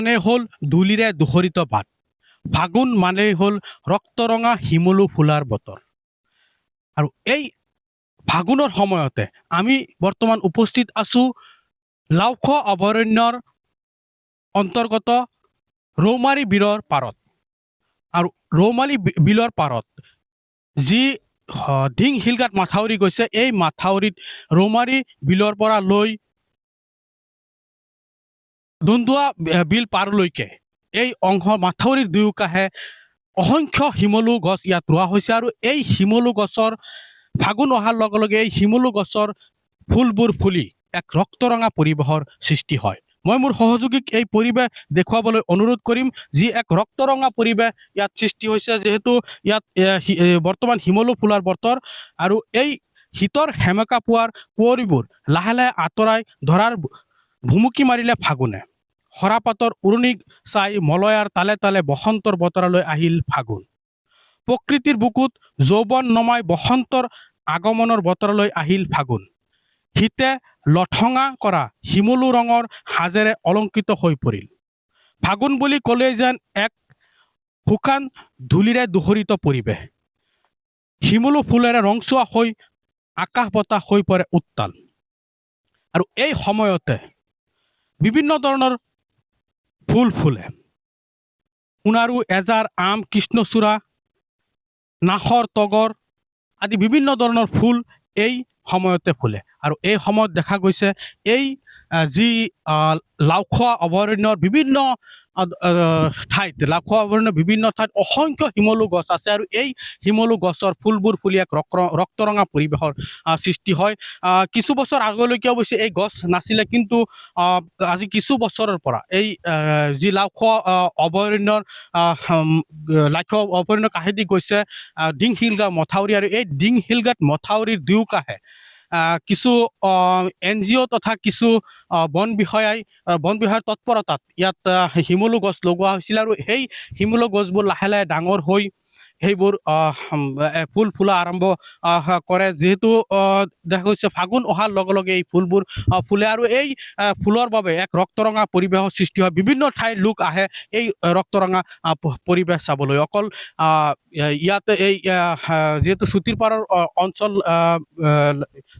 মানে হ'ল ধূলিৰে দোহৰিত বাট, ফাগুন মানে হ'ল ৰক্তৰঙা শিমলু ফুলাৰ বতৰ। আৰু এই ফাগুনৰ সময়তে আমি বৰ্তমান উপস্থিত আছো লাওখোৱা অভয়াৰণ্যৰ অন্তৰ্গত ৰৌমাৰী বিলৰ পাৰত। আৰু ৰৌমাৰী বিলৰ পাৰত যি ঢিং শিলঘাট মাথাউৰি গৈছে, এই মাথাউৰিত ৰৌমাৰী বিলৰ পৰা লৈ দন্দুৱা বিল পাৰলৈকে এই অংশ মাথাউৰিৰ দুয়োকাষে অসংখ্য শিমলু গছ ইয়াত ৰোৱা হৈছে। আৰু এই শিমলু গছৰ ফাগুন অহাৰ লগে লগে এই শিমলু গছৰ ফুলবোৰ ফুলি এক ৰক্তৰঙা পৰিৱেশৰ সৃষ্টি হয়। মই মোৰ সহযোগীক এই পৰিৱেশ দেখুৱাবলৈ অনুৰোধ কৰিম, যি এক ৰক্তৰঙা পৰিৱেশ ইয়াত সৃষ্টি হৈছে, যিহেতু ইয়াত বৰ্তমান শিমলু ফুলাৰ বতৰ। আৰু এই শীতৰ সেমেকা পোৱাৰ কুঁৱৰীবোৰ লাহে লাহে আঁতৰাই ধৰাৰ ভুমুকি মাৰিলে ফাগুনে। সৰাপাতৰ উৰণি চাই মলয়াৰ তালে তালে বসন্তৰ বতৰলৈ আহিল ফাগুন। প্ৰকৃতিৰ বুকুত যৌৱন নমাই বসন্তৰ আগমনৰ বতৰলৈ আহিল ফাগুন। শীতে লঠঙা কৰা শিমলু ৰঙৰ সাজেৰে অলংকৃত হৈ পৰিল। ফাগুন বুলি ক'লে যেন এক শুকান ধূলিৰে দোহৰিত পৰিৱেশ। শিমলু ফুলেৰে ৰংচোৱা হৈ আকাশ বতাহ হৈ পৰে উত্তাল। আৰু এই সময়তে বিভিন্ন ধৰণৰ ফুল ফুলে। সোণাৰু, এজাৰ, আম, কৃষ্ণচূড়া, নাহৰ, তগৰ আদি বিভিন্ন ধৰণৰ ফুল এই সময়তে ফুলে। আৰু এই সময়ত দেখা গৈছে এই যি লাওখোৱা অভয়াৰণ্যৰ বিভিন্ন ঠাইত অসংখ্য শিমলু গছ আছে। আৰু এই শিমলু গছৰ ফুলবোৰ ফুলি এক ৰক্তৰঙা পৰিৱেশৰ সৃষ্টি হয়। কিছু বছৰ আগলৈকে অৱশ্যে এই গছ নাছিলে, কিন্তু আজি কিছু বছৰৰ পৰা এই যি লাওখোৱা অভয়াৰণ্যৰ কাষেদি গৈছে ঢিং শিলঘাট মথাউৰি। আৰু এই ঢিং শিলঘাট মথাউৰিৰ দুয়োকাষে কিছু NGO তথা কিছু বন বিষয়াৰ তৎপৰতাত ইয়াত শিমলু গছ লগোৱা হৈছিল। আৰু সেই শিমলু গছবোৰ লাহে লাহে ডাঙৰ হৈ সেইবোৰ ফুল ফুলা আৰম্ভ কৰে। যিহেতু দেখা গৈছে ফাগুন অহাৰ লগে লগে এই ফুলবোৰ ফুলে। আৰু এই ফুলৰ বাবে এক ৰক্তৰঙা পৰিৱেশৰ সৃষ্টি হয়। বিভিন্ন ঠাইৰ লোক আহে এই ৰক্তৰঙা পৰিৱেশ চাবলৈ। অকল ইয়াতে এই যিহেতু চুটিৰ পাৰৰ অঞ্চল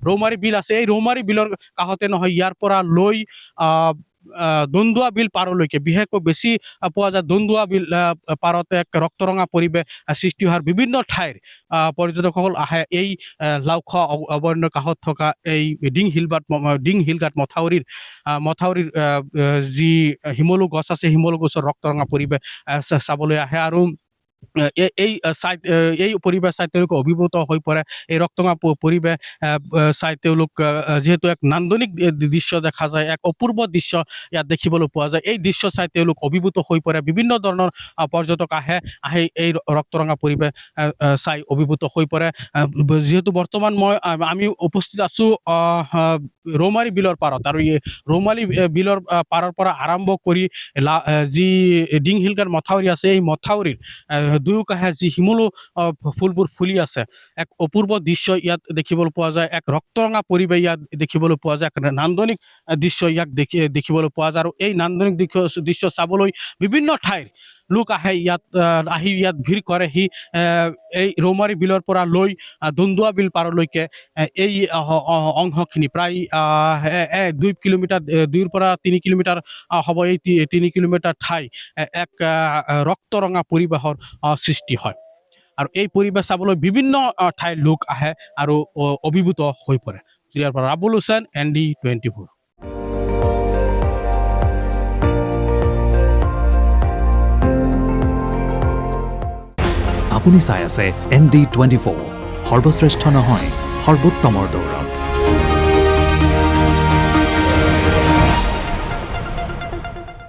ৰৌমাৰী বিল আছে, এই ৰৌমাৰী বিলৰ কাষতে নহয়, ইয়াৰ পৰা লৈ দন্দুৱা বিল পাৰলৈকে বিশেষকৈ বেছি পোৱা যায়। দন্দুৱা বিল পাৰতে এক ৰক্তৰঙা পৰিৱেশ সৃষ্টি হোৱাৰ বিভিন্ন ঠাইৰ পৰ্যটকসকল আহে এই লাওখোৱা অভয়াৰণ্যৰ কাষত থকা এই ঢিং শিলঘাট মথাউৰিৰ যি শিমলু গছ আছে, শিমলু গছৰ ৰক্তৰঙা পৰিৱেশ চাবলৈ আহে। আৰু এই পৰিৱেশ চাই তেওঁলোকে অভিভূত হৈ পৰে। এই ৰক্তৰঙা পৰিৱেশ চাই তেওঁলোক যিহেতু এক নান্দনিক দৃশ্য দেখা যায়, এক অপূৰ্ব দৃশ্য ইয়াত দেখিবলৈ পোৱা যায়। এই দৃশ্য চাই তেওঁলোক অভিভূত হৈ পৰে। বিভিন্ন ধৰণৰ পৰ্যটক আহে এই ৰক্তৰঙা পৰিৱেশ চাই অভিভূত হৈ পৰে। যিহেতু বৰ্তমান আমি উপস্থিত আছো ৰৌমাৰী বিলৰ পাৰত। আৰু এই ৰৌমাৰী বিলৰ পাৰৰ পৰা আৰম্ভ কৰি যি ঢিং শিলঘাট মথাউৰি আছে, এই মথাউৰিৰ দুয়োকাষে যি শিমলু ফুলবোৰ ফুলি আছে, এক অপূৰ্ব দৃশ্য ইয়াত দেখিবলৈ পোৱা যায়। এক ৰক্তৰঙা পৰিৱেশ ইয়াত দেখিবলৈ পোৱা যায়। এক নান্দনিক দৃশ্য ইয়াক দেখিবলৈ পোৱা যায়। আৰু এই নান্দনিক দৃশ্য চাবলৈ বিভিন্ন ঠাইৰ লোক আহে ইয়াত ভিৰ কৰেহি। এই ৰৌমাৰী বিলৰ পৰা লৈ দন্দুৱা বিল পাৰলৈকে এই অংশখিনি প্ৰায় 2 পৰা 3 কিলোমিটাৰ হ'ব। এই 3 কিলোমিটাৰ ঠাই এক ৰক্তৰঙা পৰিৱেশৰ সৃষ্টি হয়। আৰু এই পৰিৱেশ চাবলৈ বিভিন্ন ঠাইৰ লোক আহে আৰু অভিভূত হৈ পৰে। ইয়াৰ পৰা ৰাবুল হুছেইন, ND24। আপুনি চাই আছে ND24, সৰ্বশ্ৰেষ্ঠ নহয়, সৰ্বোত্তমৰ দৌৰ।